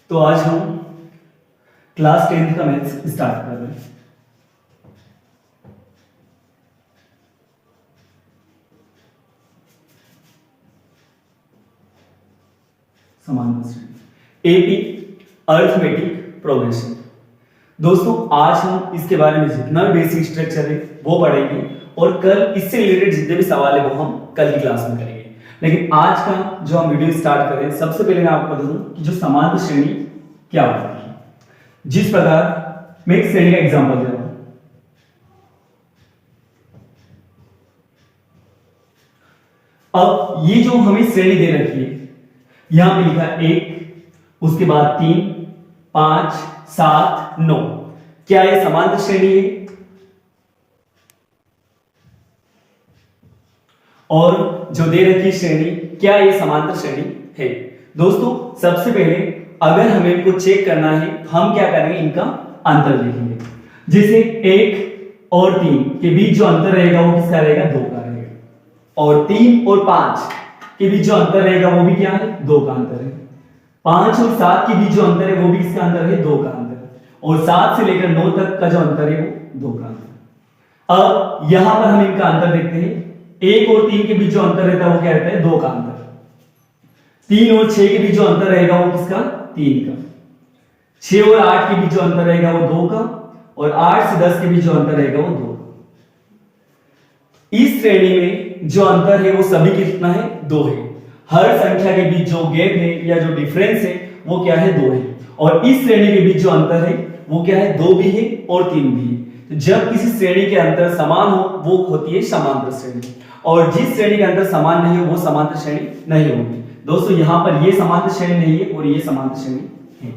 तो आज हम क्लास 10th का मैथ्स स्टार्ट कर रहे हैं। समांतर श्रेणी एपी अरिथमेटिक प्रोग्रेशन। दोस्तों आज हम इसके बारे में जितना भी बेसिक स्ट्रक्चर है वो पढ़ेंगे और कल इससे रिलेटेड जितने भी सवाल है वो हम कल की क्लास में करेंगे। लेकिन आज का जो हम वीडियो स्टार्ट करें, सबसे पहले मैं आपको बता दूं कि जो समांतर श्रेणी क्या होती है। जिस प्रकार मैं एक श्रेणी का एग्जांपल दे रहा हूं, अब ये जो हमें श्रेणी दे रखी है, यहां पे लिखा 1, उसके बाद 3, 5, 7, 9। क्या ये समांतर श्रेणी है? और जो दे रखी श्रेणी, क्या ये समांतर श्रेणी है? दोस्तों सबसे पहले अगर हमें इनको चेक करना है तो हम क्या करेंगे, इनका अंतर लिखेंगे। जैसे 1 और 3 के बीच जो अंतर रहेगा वो किसका रहेगा? 2 का रहेगा। और 3 और 5 के बीच जो अंतर रहेगा वो भी क्या है? 2 का अंतर है। 5 और 7 के बीच जो अंतर है वो भी किसका अंतर है? 2 का अंतर। और 7 से लेकर 9 तक का जो अंतर है वो 2 का अंतर। अब यहां पर हम इनका अंतर देखते हैं। 1 और 3 के बीच जो अंतर रहता है वो क्या रहता है? 2 का अंतर। 3 और 6 के बीच जो अंतर रहेगा वो किसका? 3 का। 6 और 8 के बीच जो अंतर रहेगा वो 2 का। और 8 से 10 के बीच जो अंतर रहेगा वो 2 का। इस श्रेणी में जो अंतर है वो सभी कितना है? 2 है। हर संख्या के बीच जो गैप है या जो डिफरेंस है वो क्या है? 2 है। और इस श्रेणी के बीच जो अंतर है वो क्या है? 2 भी है और 3 भी है। तो जब किसी श्रेणी के अंतर समान हो वो होती है समांतर श्रेणी, और जिस श्रेणी के अंतर समान नहीं हो वो समांतर श्रेणी नहीं होगी। दोस्तों यहां पर ये समांतर श्रेणी नहीं है और ये समांतर श्रेणी है।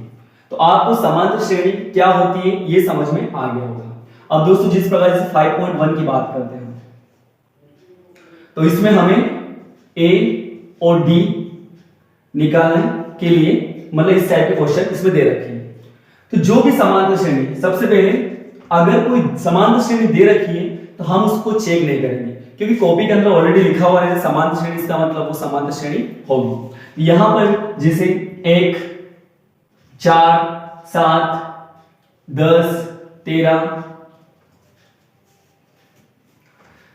तो आपको समांतर श्रेणी क्या होती है ये समझ में आ गया होगा। अब दोस्तों जिस प्रकार से 5.1 की बात करते हैं तो इसमें हमें ए और डी निकालने के लिए मतलब इस टाइप के क्वेश्चन इसमें दे रखे हैं। तो जो भी समांतर श्रेणी, सबसे पहले अगर कोई समांतर श्रेणी दे रखी है तो हम उसको चेक नहीं करेंगे, क्योंकि कॉपी के अंदर ऑलरेडी लिखा हुआ है समांतर श्रेणी, इसका मतलब वो समांतर श्रेणी होगी। यहां पर जैसे 1, 4, 7, 10, 13,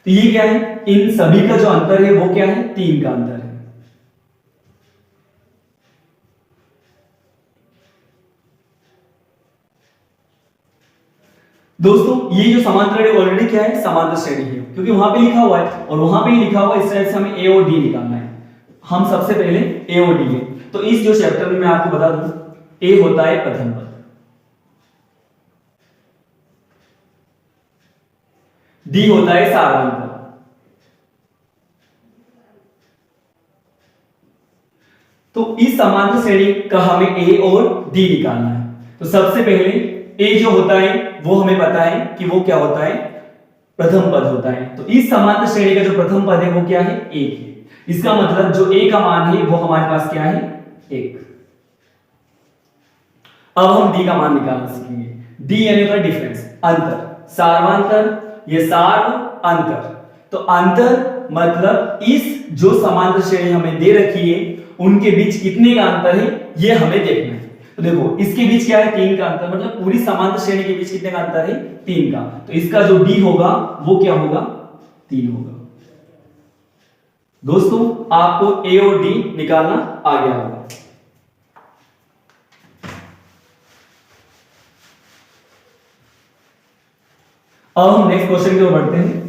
तो ये क्या है? इन सभी का जो अंतर है वो क्या है? 3 का अंतर है। दोस्तों ये जो समांतर है ऑलरेडी क्या है? समांतर श्रेणी है, क्योंकि वहां पे लिखा हुआ है और वहां पे ही लिखा हुआ है। इस तरह से हमें ए और डी निकालना है। हम सबसे पहले ए और डी है। तो इस जो चैप्टर में मैं आपको बता दूं, ए होता है प्रथम पद, डी होता है सारवां पद। तो इस समांतर श्रेणी का हमें ए और डी निकालना है। तो सबसे पहले ए जो होता है वो हमें पता है कि वो क्या होता है? प्रथम पद होता है। तो इस समांतर श्रेणी का जो प्रथम पद है वो क्या है? 1 है। इसका मतलब जो ए का मान है वो हमारे पास क्या है? 1। अब हम डी का मान निकालना सीखेंगे। डी यानी होता है डिफरेंस, अंतर, सार्वांतर, ये सार्व अंतर। तो अंतर मतलब इस जो समांतर श्रेणी हमें दे रखी है उनके बीच कितने का अंतर है ये हमें देखना है। तो देखो इसके बीच क्या है? 3 का अंतर, मतलब पूरी समांतर श्रेणी के बीच कितने का अंतर है? 3 का। तो इसका जो डी होगा वो क्या होगा? 3 होगा। दोस्तों आपको ए और डी निकालना आ गया होगा। अब हम नेक्स्ट क्वेश्चन की ओर बढ़ते हैं।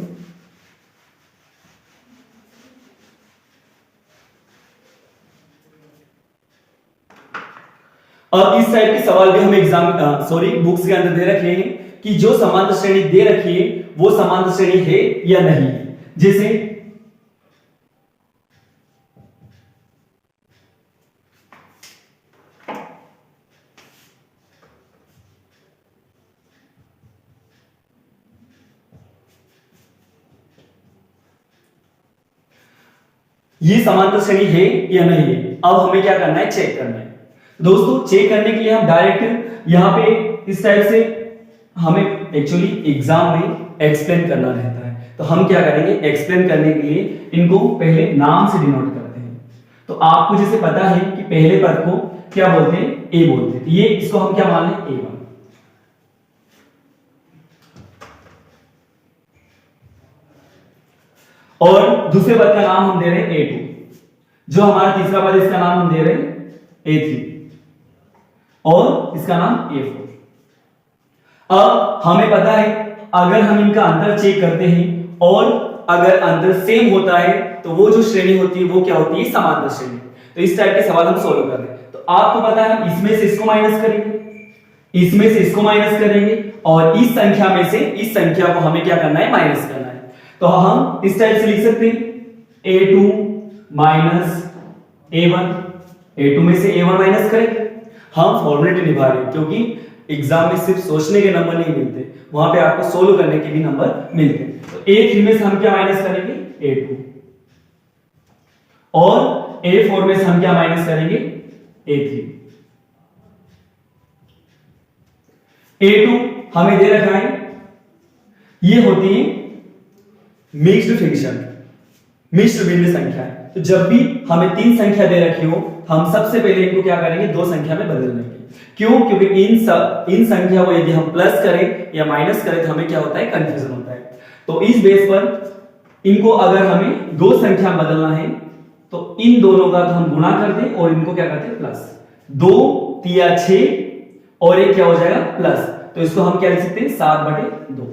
अब इस टाइप के सवाल भी हमें बुक्स के अंदर दे रखे हैं कि जो समांतर श्रेणी दे रखी है वो समांतर श्रेणी है या नहीं। जैसे ये समांतर श्रेणी है या नहीं है। अब हमें क्या करना है? चेक करना है। दोस्तों चेक करने के लिए हम डायरेक्ट यहां पे इस टाइप से हमें एक्चुअली एग्जाम में एक्सप्लेन करना रहता है। तो हम क्या करेंगे? एक्सप्लेन करने के लिए इनको पहले नाम से डिनोट करते हैं। तो आपको जैसे पता है कि पहले पद को क्या बोलते हैं, ए बोलते हैं। तो ये इसको हम क्या मान लें, A1। और दूसरे पद का नाम हम दे रहे हैं A2, जो हमारा तीसरा पद इसका नाम हम दे रहे हैं A3 और इसका नाम A4। अब हमें पता है अगर हम इनका अंतर चेक करते हैं और अगर अंतर सेम होता है तो वो जो श्रेणी होती है वो क्या होती है, समांतर श्रेणी। तो इस टाइप के सवाल हम सोल्व कर रहे हैं। तो आपको पता है हम इसमें से इसको माइनस करेंगे, इसमें से इसको माइनस करेंगे और इस संख्या में से इस संख्या को हमें क्या करना है, माइनस करना है। तो हम इस टाइप से लिख सकते हैं A2 माइनस A1, A2 में से A1 माइनस करेंगे। हम फॉर्मूलेट निभा रहे हैं क्योंकि एग्जाम में सिर्फ सोचने के नंबर नहीं मिलते, वहां पे आपको सोल्व करने के भी नंबर मिलते हैं। तो A3 में से हम क्या माइनस करेंगे, A2 और A4 में से हम क्या माइनस करेंगे, A3। A2 हमें दे रखा है, ये होती है मिक्स्ड फ्रैक्शन, मिश्र भिन्न संख्या है। तो जब भी हमें तीन संख्या दे रखी हो हम सबसे पहले इनको क्या करेंगे, दो संख्या में बदल देंगे। क्यों, क्योंकि इन संख्या को यदि हम प्लस करें या माइनस करें तो हमें क्या होता है, कंफ्यूजन होता है। तो इस बेस पर इनको अगर हमें दो संख्या बदलना है तो इन दोनों का तो हम गुणा कर दें और इनको क्या करते हैं, प्लस। 2 3 6 और एक क्या हो जाएगा, प्लस। तो इसको हम क्या लिख सकते हैं, 7/2।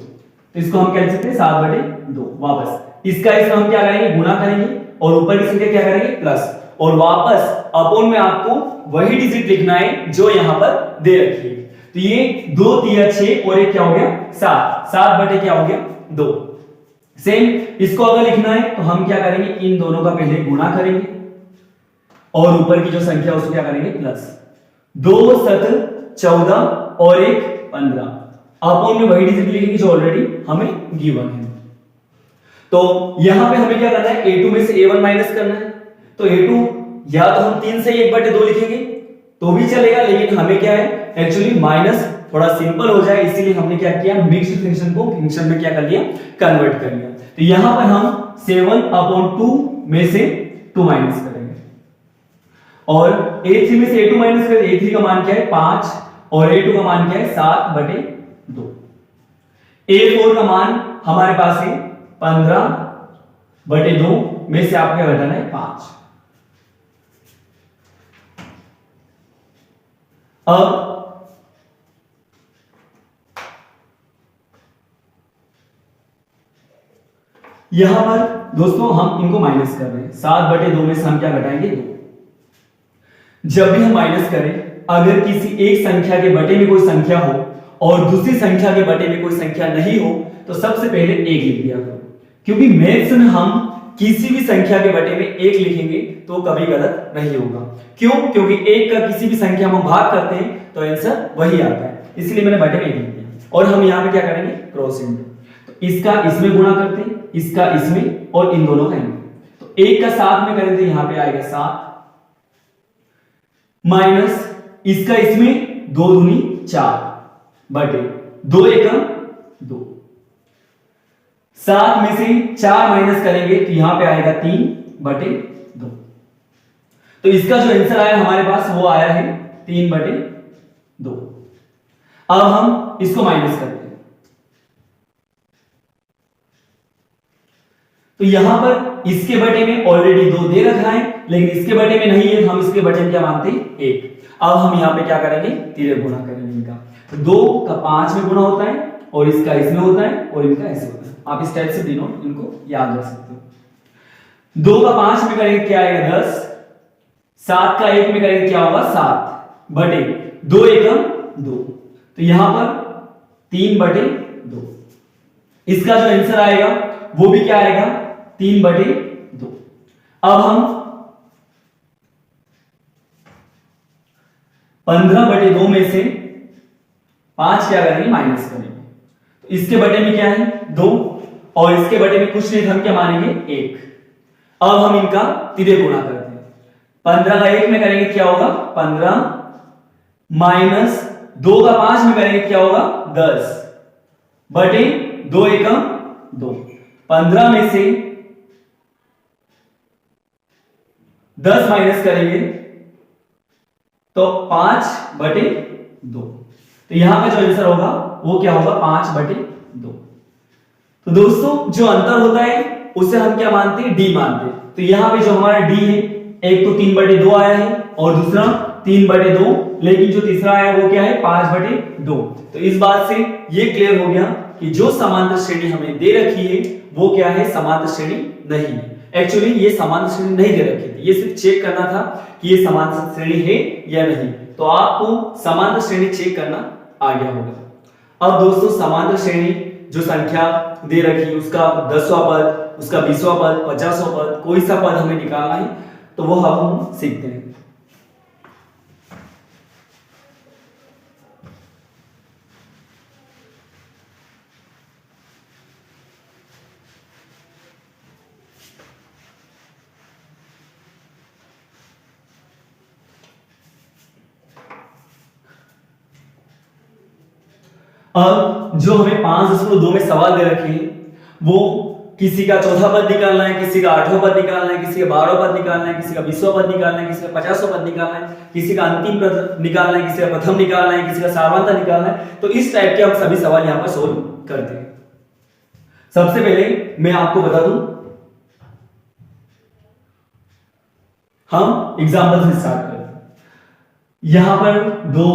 तो इसको हम क्या लिख सकते हैं, 7/2 वापस। इसका हम क्या करेंगे, गुणा करेंगे और ऊपर की संख्या क्या करेंगे, प्लस। और वापस अपॉन में आपको वही डिजिट लिखना है जो यहां पर दे रखी है। तो ये 2 3 6 और एक क्या हो गया, 7। 7 क्या हो गया, 2। सेम इसको अगर लिखना है तो हम क्या करेंगे, इन दोनों का पहले गुणा करेंगे और ऊपर की जो संख्या उसको क्या करेंगे, प्लस। 2 7 14 और एक 15। अपॉन में वही डिजिट लिखेंगे जो ऑलरेडी हमें गिवन है। तो यहां पे हमें क्या करना है, A2 में से A1 माइनस करना है। तो A2 या तो हम 3 से 1/2 लिखेंगे तो भी चलेगा, लेकिन हमें क्या है, एक्चुअली माइनस थोड़ा सिंपल हो जाए इसीलिए हमने क्या किया, मिक्स्ड फ्रैक्शन को फंक्शन में क्या कर लिया, कन्वर्ट कर लिया। तो यहां पर हम 7/2 में से 2 माइनस करेंगे और A3 में से A2 माइनस करें। A3 का मान क्या है, 5 और A2 का मान क्या है, 7/2। A4 का मान हमारे पास है 15/2 में से आपको क्या घटाना है, 5। अब यहां पर दोस्तों हम इनको माइनस कर रहे हैं। 7/2 में से हम क्या घटाएंगे, 2। जब भी हम माइनस करें, अगर किसी एक संख्या के बटे में कोई संख्या हो और दूसरी संख्या के बटे में कोई संख्या नहीं हो तो सबसे पहले 1 लिख दिया करो, क्योंकि मैथ्स में हम किसी भी संख्या के बटे में 1 लिखेंगे तो कभी गलत नहीं होगा। क्यों, क्योंकि 1 का किसी भी संख्या में भाग करते हैं तो आंसर वही आता है, इसलिए मैंने बटे में 1 लिख दिया। और हम यहां पे क्या करेंगे, क्रॉस इंटू। तो इसका इसमें गुणा करते हैं, इसका इसमें और इन दोनों का इनमें। तो 1 का 7 में करेंगे, यहां पे आएगा 7 माइनस इसका इसमें 2 दूनी 4 बटे 2 एकम 2। 7 में से 4 माइनस करेंगे तो यहां पे आएगा 3/2। तो इसका जो आंसर आया हमारे पास वो आया है 3/2। अब हम इसको माइनस करते हैं तो यहां पर इसके बटे में ऑलरेडी 2 दे रखा है, लेकिन इसके बटे में नहीं है, हम इसके बटे में क्या मानते हैं, 1। अब हम यहां पे क्या करेंगे, तिरे गुणा करेंगे इनका। तो 2 का 5 में गुणा होता है और इसका इसमें होता है और इनका ऐसे होता है। आप इस टाइप से डिनोट इनको याद रख सकते हो। 2 का 5 में करेंगे क्या आएगा, 10। 7 का 1 में करेंगे क्या होगा, 7 बटे 2 एकम 2। तो यहां पर 3/2। इसका जो आंसर आएगा वो भी क्या आएगा, 3/2। अब हम 15/2 में से 5 क्या करेंगे, माइनस करेंगे। तो इसके बटे में क्या है, 2 और इसके बटे में कुछ नहीं, हम क्या मानेंगे, 1। अब हम इनका तिरे गुणा करते हैं। 15 का 1 में करेंगे क्या होगा, 15 माइनस 2 का 5 में करेंगे क्या होगा, 10 बटे 2 एकम 2। 15 में से 10 माइनस करेंगे तो 5/2। तो यहां का जो आंसर होगा वो क्या होगा, 5/2। तो दोस्तों जो अंतर होता है उसे हम क्या मानते हैं, डी मानते हैं। तो यहां पे जो हमारा डी है, एक तो 3/2 आया है और दूसरा 3/2, लेकिन जो तीसरा आया है वो क्या है, 5/2। तो इस बात से ये क्लियर हो गया कि जो समांतर श्रेणी हमें दे रखी है वो क्या है, समांतर श्रेणी नहीं है। एक्चुअली ये समांतर श्रेणी नहीं दे रखी थी, ये सिर्फ चेक करना था कि ये समांतर श्रेणी है या नहीं। तो आपको समांतर श्रेणी चेक करना आ गया होगा। अब दोस्तों समांतर श्रेणी जो संख्या दे रखी उसका 10वां पद, उसका 20वां पद, 50वां पद, कोई सा पद हमें निकालना है, तो वो हम सीखते हैं। अब जो हमें 5.2 में सवाल दे रखे हैं, वो किसी का चौथा पद निकालना है, किसी का 8वां पद निकालना है, किसी का 12वां पद निकालना है, किसी का 20वां पद निकालना है, किसी का 50वां पद निकालना है, किसी का अंतिम पद निकालना है, किसी का प्रथम निकालना है, किसी का सारवांत निकालना है। तो इस टाइप के हम सभी सवाल यहाँ पर सोल्व करते हैं। सबसे पहले मैं आपको बता दूं, हम एग्जाम्पल से स्टार्ट करते हैं। यहां पर 2,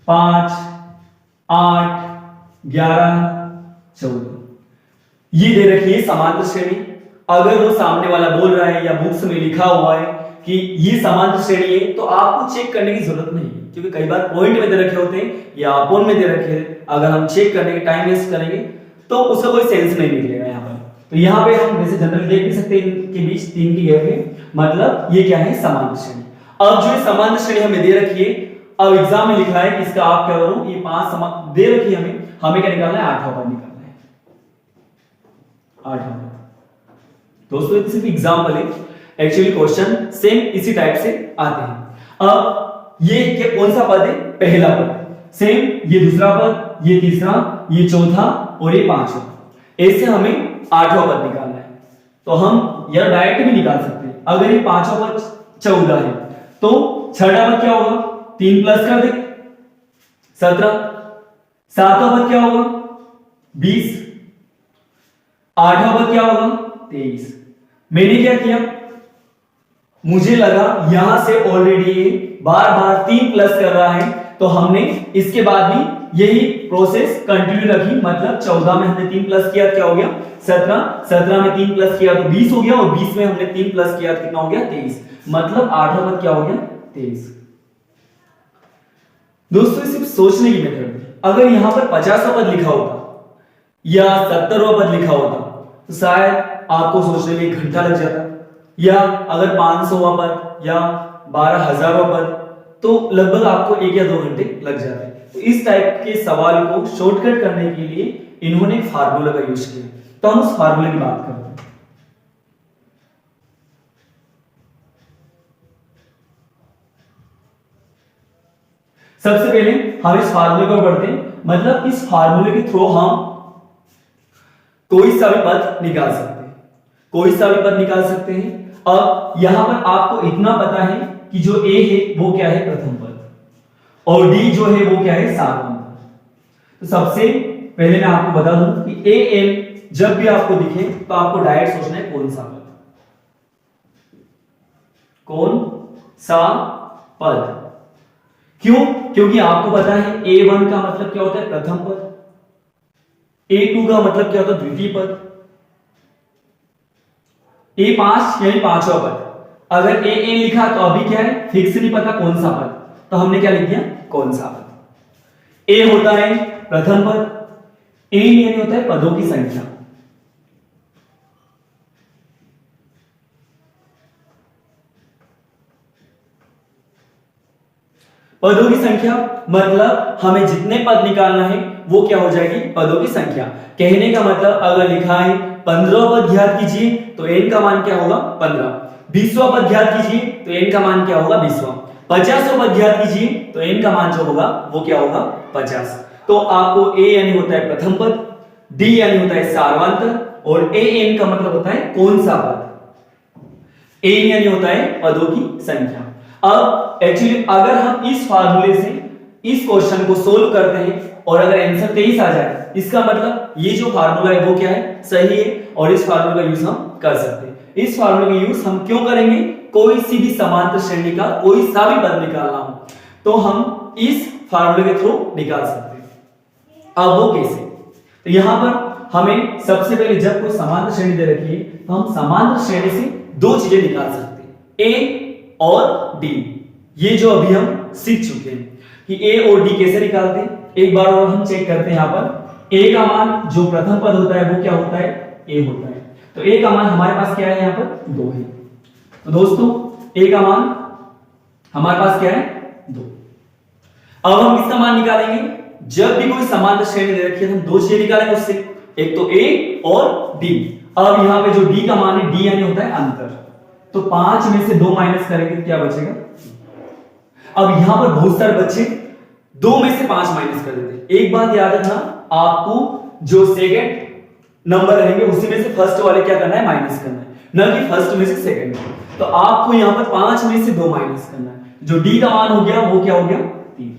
5, 8, 11, 14 ये दे रखी है समांतर श्रेणी। अगर वो सामने वाला बोल रहा है या बुक्स में लिखा हुआ है कि ये समांतर श्रेणी है, तो आपको चेक करने की जरूरत नहीं है, क्योंकि कई बार पॉइंट में दे रखे होते हैं या अपोन में दे रखे हैं। अगर हम चेक करने के टाइम वेस्ट करेंगे तो उसका कोई सेंस नहीं निकलेगा यहाँ पर। तो यहाँ पे हम जैसे जनरल देख भी सकते हैं, इनके बीच 3 की गैप है, मतलब ये क्या है, समांतर श्रेणी। अब जो समांतर श्रेणी हमें दे रखी है, अब एग्जाम में लिखा है कि इसका आप क्या करो, ये 5 दे रखी है, हमें क्या निकालना है, 8वां पद निकालना है, 8वां पद। दोस्तों ये सिर्फ एग्जाम्पल है, एक्चुअली क्वेश्चन सेम इसी टाइप से आते हैं। अब ये क्या कौन सा पद है, पहला पद, सेम ये दूसरा पद, ये तीसरा, ये चौथा और ये 5वां। ऐसे हमें 8वां पद निकालना है। तो हम यह डायरेक्ट भी निकाल सकते हैं। अगर ये 5वां पद 14 है तो 6वां पद क्या होगा, 3 प्लस कर दे 17, 7वां पद क्या होगा 20, 8वां पद क्या होगा 23। मैंने क्या किया, मुझे लगा यहां से ऑलरेडी बार बार 3 प्लस कर रहा है, तो हमने इसके बाद भी यही प्रोसेस कंटिन्यू रखी। मतलब 14 में हमने 3 प्लस किया, क्या हो गया 17, 17 में 3 प्लस किया तो 20 हो गया, और 20 में हमने 3 प्लस किया तो कितना हो गया 23। मतलब 8वां पद क्या हो गया 23। दोस्तों सिर्फ सोचने की मेथड है। अगर यहां पर 50वां पद लिखा होता या 70वां पद लिखा होता तो शायद आपको सोचने में 1 घंटा लग जाता, या अगर 500वां पद या 12,000वां पद तो लगभग आपको 1 या 2 घंटे लग जाते। तो इस टाइप के सवाल को शॉर्टकट करने के लिए इन्होंने एक फार्मूला का यूज किया। तो हम उस फार्मूले की बात करते हैं। सबसे पहले हम इस फार्मूले को पढ़ते हैं। मतलब इस फार्मूले के थ्रू हम कोई सा भी पद निकाल सकते हैं, कोई सा भी पद निकाल सकते हैं। अब यहां पर आपको इतना पता है कि जो ए है वो क्या है, प्रथम पद, और डी जो है वो क्या है, सारवांत पद। तो सबसे पहले मैं आपको बता दूं कि ए एन जब भी आपको दिखे तो आपको डायरेक्ट सोचना है कौन सा पद, कौन सा पद। क्यों? क्योंकि आपको पता है A1 का मतलब क्या होता है, प्रथम पद, A2 का मतलब क्या होता है, द्वितीय पद, A5 यानी 5वां पद। अगर AA लिखा तो अभी क्या है, फिक्स नहीं पता कौन सा पद, तो हमने क्या लिख दिया, कौन सा पद। A होता है प्रथम पद, A यानी होता है पदों की संख्या, पदों की संख्या मतलब हमें जितने पद निकालना है वो क्या हो जाएगी, पदों की संख्या। कहने का मतलब अगर लिखा है 15वां पद ज्ञात कीजिए तो n का मान क्या होगा 15, 20वां पद ज्ञात कीजिए तो n का मान क्या होगा 20वां, 50वां पद ज्ञात कीजिए तो n का मान जो होगा वो क्या होगा 50। तो आपको a यानी होता है प्रथम पद, d यानी होता है सारवांत, और an का मतलब होता है कौन सा पद, n यानी होता है पदों की संख्या। अब एक्चुअली अगर हम इस फार्मूले से इस क्वेश्चन को सोल्व करते हैं और अगर आंसर 23 आ जाए, इसका मतलब ये जो फार्मूला है वो क्या है, सही है, और इस फार्मूले का यूज हम कर सकते हैं। इस फार्मूले का यूज हम क्यों करेंगे, कोई सी भी समांतर श्रेणी का कोई सा भी पद निकालना हो तो हम इस फार्मूले के थ्रू निकाल सकते हैं। अब वो कैसे, तो यहां पर हमें सबसे पहले जब कोई समांतर श्रेणी दे रखी है तो हम समांतर श्रेणी से दो चीजें निकाल सकते हैं, ए और डी। ये जो अभी हम सीख चुके हैं कि ए और डी कैसे निकालते हैं। एक बार और हम चेक करते हैं। यहाँ पर ए का मान जो प्रथम पद होता है वो क्या होता है, ए होता है। तो ए का मान हमारे पास क्या है, यहाँ पर 2 है। तो दोस्तों ए का मान हमारे पास क्या है, 2। अब हम इसका मान निकालेंगे। जब भी कोई समांतर श्रेणी दे रखी है हम दो चीजें निकालेंगे उससे, एक तो ए और डी। अब यहाँ पे जो डी का मान है, डी यानी होता है अंतर, तो 5 में से 2 माइनस करेंगे क्या बचेगा। अब यहां पर बहुत सारे बच्चे 2 में से 5 माइनस कर देते। एक बात याद रखना, आपको जो सेकंड नंबर रहेंगे उसी में से फर्स्ट वाले क्या करना है, माइनस करना है, न कि फर्स्ट में से सेकंड। तो आपको यहां पर 5 में से 2 माइनस करना है। जो डी का मान हो गया वो क्या हो गया, 3।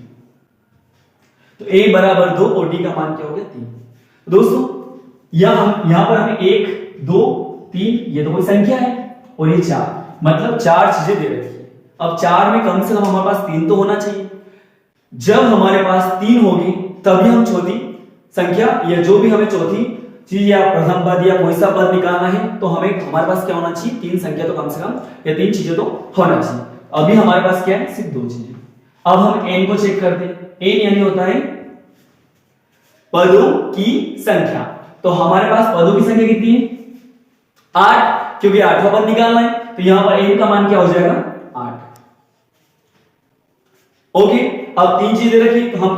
तो a बराबर 2 और d का मान क्या हो गया, 3। दोस्तों यहां पर हमें 1 2 3 ये तो कोई संख्या है और ये 4, मतलब 4 चीजें दे रखी है। अब 4 में कम से कम हमारे पास 3 तो होना चाहिए। जब हमारे पास 3 होगी तभी हम चौथी संख्या या जो भी हमें चौथी चीज या प्रथम पद या कोई सा पद निकालना है तो हमें हमारे पास क्या होना चाहिए, 3 संख्या तो कम से कम या 3 चीजें तो होना चाहिए। अभी हमारे पास क्या है, सिर्फ 2 चीजें। अब हम n को चेक करते हैं। n यानी होता है पदों की संख्या। तो हमारे पास पदों की संख्या कितनी है, 8, क्योंकि 8वां पद निकालना है। तो यहां पर n का मान क्या हो जाएगा, 8। ओके, अब 3 चीजें रखी तो हम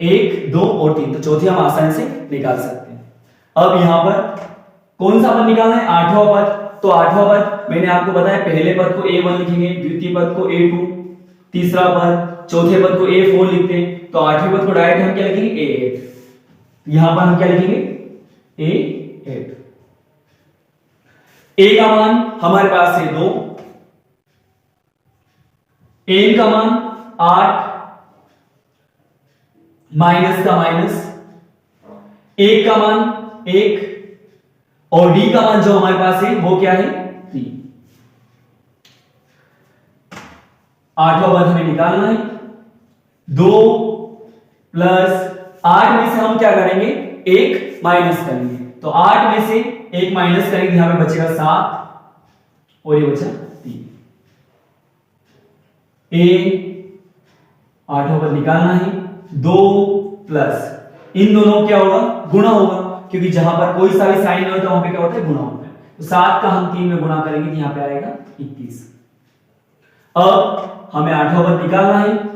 1 2 और 3, तो चौथी हम आसानी से निकाल सकते हैं। अब यहां पर कौन सा पद निकालना है, 8वां पद। तो 8वां पद मैंने आपको बताया, पहले पद को a1 लिखेंगे, द्वितीय पद को a2, तीसरा पद चौथे पद को a4 लिखते हैं। तो 8वें पद को डायरेक्ट हम क्या लिखेंगे, a8। यहां पर हम क्या लिखेंगे, a8। a का मान हमारे पास है 2, n का मान 8 माइनस का माइनस, 1 का मान 1 और d का मान जो हमारे पास है वो क्या है, 3। 8वां पद हमें निकालना है। 2 प्लस 8 में से हम क्या करेंगे, 1 माइनस करेंगे। तो 8 में से 1 माइनस करेंगे, यहां पे बचेगा 7 और ये बचा 3। a 8वां पद निकालना है। 2 प्लस इन दोनों क्या होगा, गुणा होगा, क्योंकि जहां पर कोई सा भी साइन होता है वहां पे क्या होता है, गुणा होता है। तो 7 का हम 3 में गुणा करेंगे तो यहां पे आएगा 21। अब हमें 8वां पद निकालना है।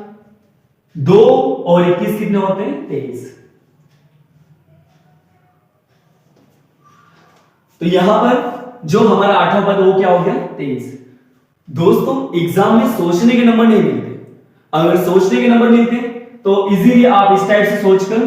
2 और 21 कितने होते हैं, 23। तो यहां पर जो हमारा 8वां पद वो क्या हो गया, 23। दोस्तों एग्जाम में सोचने के नंबर नहीं मिलते। अगर सोचने के नंबर मिलते तो इजीली आप इस टाइप से सोचकर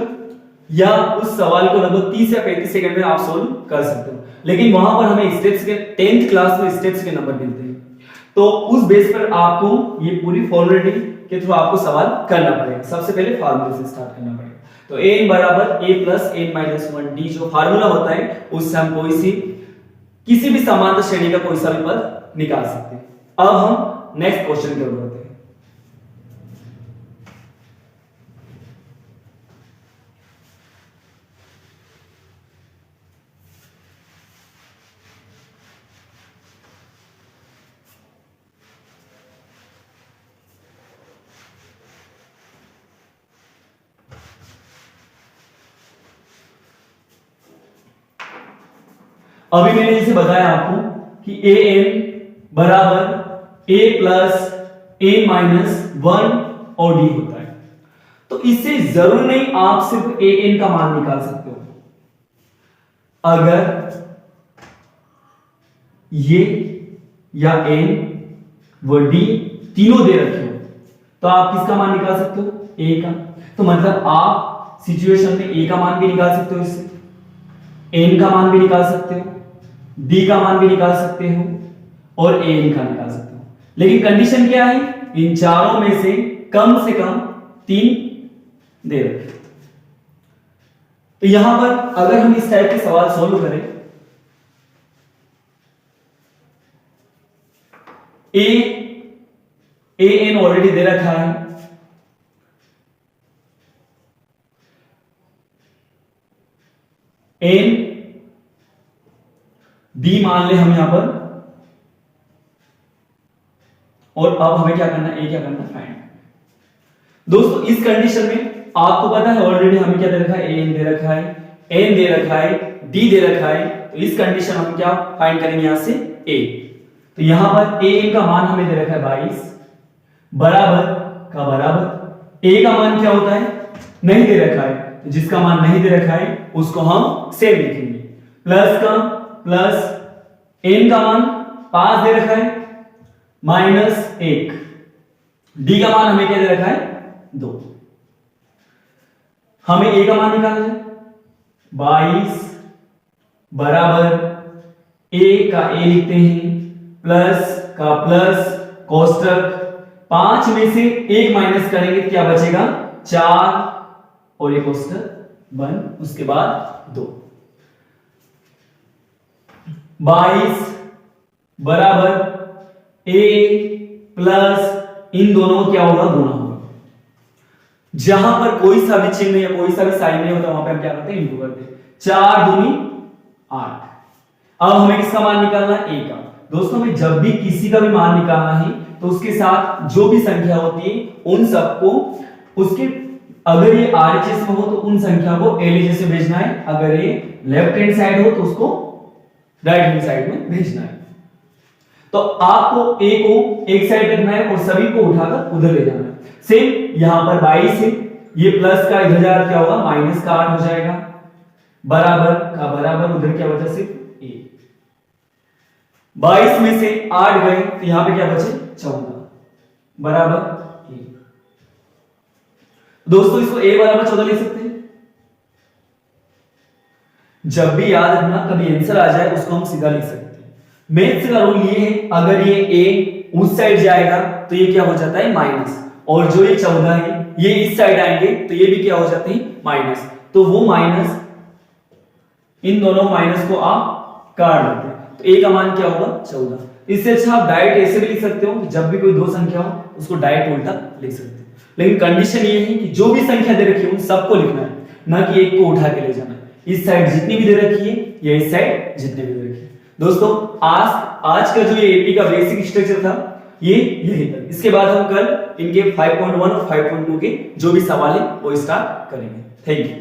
या उस सवाल को लगभग 30 या 35 सेकंड में आप सोल्व कर सकते हो। लेकिन वहां पर हमें स्टेप्स के 10th क्लास में स्टेप्स के नंबर मिलते हैं, तो उस बेस पर आपको ये पूरी फॉर्मेलिटी के थ्रू आपको सवाल करना पड़ेगा। सबसे पहले फार्मूले से स्टार्ट करना पड़ेगा। तो a बराबर a plus n minus 1d जो फार्मूला होता है उससे हम कोई सी किसी भी समांतर श्रेणी का कोई सा भी पद निकाल सकते हैं। अब हम नेक्स्ट क्वेश्चन की ओर बढ़ते हैं। अभी मैंने इसे बताया आपको कि a n बराबर a प्लस a माइनस 1 और d होता है। तो इससे जरूर नहीं आप सिर्फ a n का मान निकाल सकते हो। अगर ये या n व d तीनों दे रखे हो तो आप किसका मान निकाल सकते हो, a का। तो मतलब आप सिचुएशन में a का मान भी निकाल सकते हो, इससे n का मान भी निकाल सकते हो, d का मान भी निकाल सकते हो और an का निकाल सकते हो। लेकिन कंडीशन क्या है इन चारों में से कम 3 दे रखे। तो यहां पर अगर हम इस टाइप के सवाल सोल्व करें, ए एन ऑलरेडी दे रखा है, एन बी मान ले हम यहां पर, और अब हमें क्या करना है, ए क्या करना है, फाइंड। दोस्तों इस कंडीशन में आपको पता है ऑलरेडी हमें क्या दे रखा है, एन दे रखा है, एन दे रखा है, डी दे रखा है। तो इस कंडीशन में हम क्या फाइंड करेंगे, यहां से ए। तो यहां पर ए एन का मान हमें दे रखा है 22, बराबर का बराबर ए का मान क्या होता है, नहीं दे रखा है, तो जिसका मान नहीं दे रखा है उसको हम सेम लिखेंगे, प्लस का प्लस एन का मान 5 दे रखा है, -1, डी का मान हमें क्या दे रखा है 2। हमें ए का मान निकालना है, 22 बराबर ए का ए लिखते हैं, प्लस का प्लस, कोष्टक 5 में से 1 माइनस करेंगे तो क्या बचेगा, 4 और ये कोष्टक बंद, उसके बाद 2। 22 बराबर ए प्लस इन दोनों क्या होगा, गुणा होगा। जहां पर कोई सा भी चिन्ह या कोई सा भी साइन नहीं होता वहां पे हम क्या करते हैं, इंटू करते हैं। 4 दूनी 8। अब हमें किसका मान निकालना है, ए का। दोस्तों में जब भी किसी का भी मान निकालना है तो उसके साथ जो भी संख्या होती है उन सबको उसके, अगर ये RHS में हो तो उन संख्या को LHS में भेजना है, अगर ये लेफ्ट हैंड साइड हो तो उसको राइट हैंड साइड में भेजना है। तो आपको ए को एक साइड रखना है और सभी को उठाकर उधर ले जाना है। सेम यहां पर 22 है, ये प्लस का इधर जाकर क्या होगा, माइनस का 8 हो जाएगा, बराबर का बराबर, उधर क्या बचा, सिर्फ ए। 22 में से 8 गए तो यहां पे क्या बचे, 14 बराबर ए। दोस्तों इसको ए बराबर 14 लिख सकते हैं। जब भी याद रखना, कभी आंसर आ जाए उसको हम सीधा लिख सकते हैं। मैथ्स का रूल ये है, अगर ये ए उस साइड जाएगा तो ये क्या हो जाता है, माइनस, और जो ये 14 है ये इस साइड आएंगे तो ये भी क्या हो जाते हैं, माइनस। तो वो माइनस, इन दोनों माइनस को आप काट देते हैं, तो ए का मान क्या होगा, 14। इससे अच्छा आप डायरेक्ट ऐसे भी लिख सकते हो, जब भी कोई दो संख्या हो उसको डायरेक्ट उल्टा लिख सकते हो। लेकिन कंडीशन ये है कि जो भी संख्या दे रखी है उन सबको लिखना है, ना कि एक को उठा के ले जाना है। इस साइड जितनी भी दे रखी है या इस साइड जितनी भी दे रखी है। दोस्तों आज का जो ये एपी का बेसिक स्ट्रक्चर था ये यही था। इसके बाद हम कल इनके 5.1 और 5.2 के जो भी सवाल है वो स्टार्ट करेंगे। Thank you.